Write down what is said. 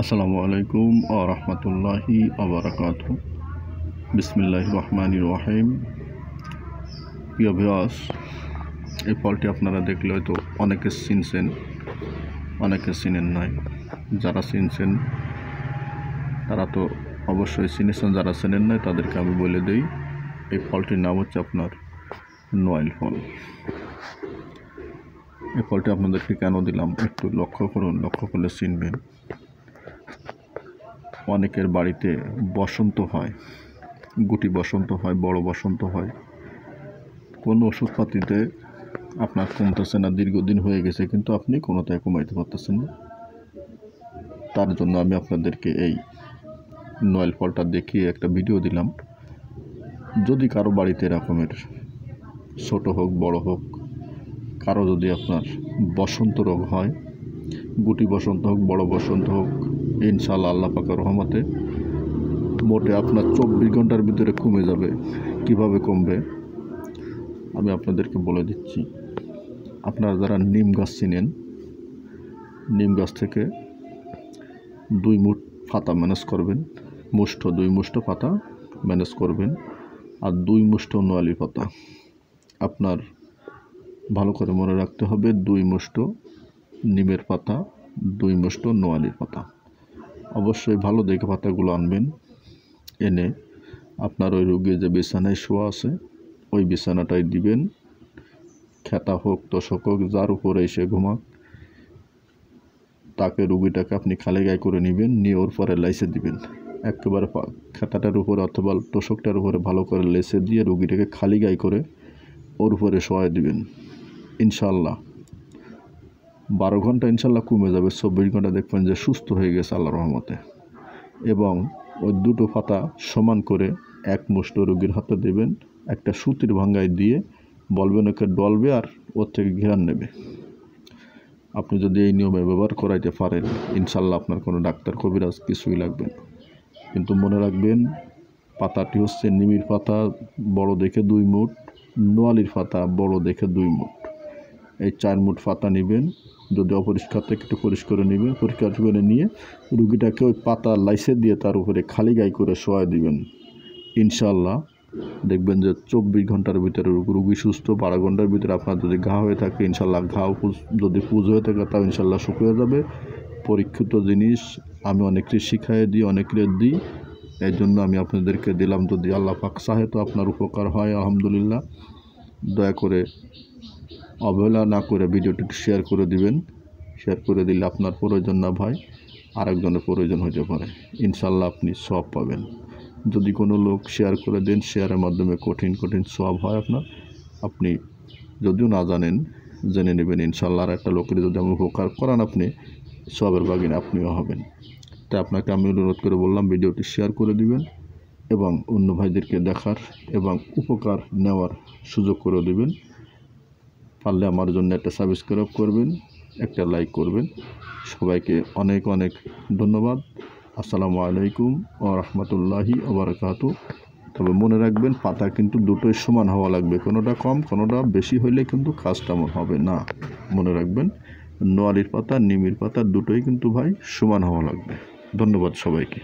আসসালামু আলাইকুম ওয়া রাহমাতুল্লাহি ওয়া বারাকাতুহু। বিসমিল্লাহির রহমানির রহিম। প্রিয় ভিউয়ার্স, এই ফলটি আপনারা দেখলে হয়তো অনেকে চিনছেন, অনেকে চিনেন নাই। যারা চিনছেন তারা তো অবশ্যই চিনেছেন, যারা চেনেন নাই তাদেরকে আমি বলে দিই, এই ফলটির নাম হচ্ছে আপনার নোয়াইল ফল। এই ফলটি আপনাদেরকে কেন দিলাম একটু লক্ষ্য করুন, লক্ষ্য করলে চিনবেন। অনেকের বাড়িতে বসন্ত হয়, গুটি বসন্ত হয়, বড় বসন্ত হয়, কোনো ওষুধপাতিতে আপনার কমতেছে না, দীর্ঘদিন হয়ে গেছে, কিন্তু আপনি কোনোটাই কমাইতে পারতেছেন না। তার জন্য আমি আপনাদেরকে এই নোয়াইল ফলটা দেখিয়ে একটা ভিডিও দিলাম। যদি কারো বাড়িতে এরকমের ছোট হোক বড় হোক, কারো যদি আপনার বসন্ত রোগ হয়, গুটি বসন্ত হোক বড় বসন্ত হোক, ইনশাআল্লাহ আল্লাহ পাকের রহমতে মোটে আপনার 24 ঘন্টার ভিতরে কমে যাবে। কিভাবে কমবে আমি আপনাদেরকে বলে দিচ্ছি। আপনারা যারা নিম গাছ চিনেন, নিম গাছ থেকে 2 মুঠ পাতা ম্যানেজ করবেন, মুষ্ঠ 2 মুষ্ঠ পাতা ম্যানেজ করবেন, আর 2 মুষ্ঠ নোয়ালি পাতা। আপনার ভালো করে মনে রাখতে হবে, 2 মুষ্ঠ নিমের পাতা, 2 মুষ্ঠ নোয়ালির পাতা। অবশ্যই ভালো দেখে পাতাগুলো আনবেন, এনে আপনার ওই রোগী যে বিছানায় শোয়া আছে ওই বিছানাটাই দিবেন। খেতা হোক, তোষক হোক, যার উপরে এসে ঘুমাক, তাকে রুগীটাকে আপনি খালি গায়ে করে নেবেন, নিয়ে ওর পরে লাইসে দিবেন। একেবারে খেতাটার উপরে অথবা তোষকটার উপরে ভালো করে লেসে দিয়ে রুগীটাকে খালি গায়ে করে ওর উপরে শোয়াই দিবেন। ইনশাল্লাহ 12 ঘন্টা ইনশাল্লাহ কমে যাবে। 24 ঘন্টা দেখবেন যে সুস্থ হয়ে গেছে আল্লাহর রহমতে। এবং ওই 2টো পাতা সমান করে 1 মুষ্ঠ রুগীর হাতে দেবেন, একটা সুতির ভাঙ্গায় দিয়ে বলবেন ওকে ডলবে আর ওর থেকে ঘ্রাণ নেবে। আপনি যদি এই নিয়মে ব্যবহার করাইতে পারেন, ইনশাল্লাহ আপনার কোনো ডাক্তার কবিরাজ কিছুই লাগবে না। কিন্তু মনে রাখবেন, পাতাটি হচ্ছে নিমির পাতা বড় দেখে 2 মুঠ, নোয়ালির পাতা বড় দেখে 2 মুঠ। এই 4 মুঠ পাতা নেবেন, যদি অপরিষ্কার থেকে একটু পরিষ্কার করে নেবেন, পরিষ্কার করে নিয়ে রুগীটাকে ওই পাতা লাইসে দিয়ে তার উপরে খালি গায়ে করে শোয়াই দিবেন। ইনশাল্লাহ দেখবেন যে 24 ঘন্টার ভিতরে রুগী সুস্থ। 12 ঘন্টার ভিতরে আপনার যদি ঘা হয়ে থাকে, ইনশাল্লাহ ঘাও যদি পুজ হয়ে থাকে তাও ইনশাল্লাহ শুকিয়ে যাবে। পরীক্ষিত জিনিস আমি অনেকের শিখাই দিই, অনেকের দিই, এই জন্য আমি আপনাদেরকে দিলাম। যদি আল্লাহ পাক চাহে তো আপনার উপকার হয়, আলহামদুলিল্লাহ। দয়া করে অবহেলা না করে ভিডিওটি শেয়ার করে দিবেন। শেয়ার করে দিলে আপনার প্রয়োজন না ভাই, আরেকজনের প্রয়োজন হতে পারে, ইনশাল্লাহ আপনি সওয়াব পাবেন। যদি কোনো লোক শেয়ার করে দেন, শেয়ারের মাধ্যমে কঠিন সওয়াব হয় আপনার। আপনি যদিও না জানেন, জেনে নেবেন ইনশাল্লাহ। আর একটা লোকের যদি আমি উপকার করান, আপনি সওয়াবের বাগিনে আপনিও হবেন। তাই আপনাকে আমি অনুরোধ করে বললাম, ভিডিওটি শেয়ার করে দিবেন এবং অন্য ভাইদেরকে দেখার এবং উপকার নেওয়ার সুযোগ করে দেবেন। পারলে আমার জন্য একটা সাবস্ক্রাইব করবেন, একটা লাইক করবেন। সবাইকে অনেক অনেক ধন্যবাদ। আসসালামু আলাইকুম ওয়া রাহমাতুল্লাহি ওয়া বারাকাতুহু। তবে মনে রাখবেন, পাতা কিন্তু দুটোই সমান হওয়া লাগবে, কোনোটা কম কোনোটা বেশি হইলে কিন্তু কাজটা হবে না। মনে রাখবেন, নোয়ালির পাতা নিমির পাতা দুটোই কিন্তু ভাই সমান হওয়া লাগবে। ধন্যবাদ সবাইকে।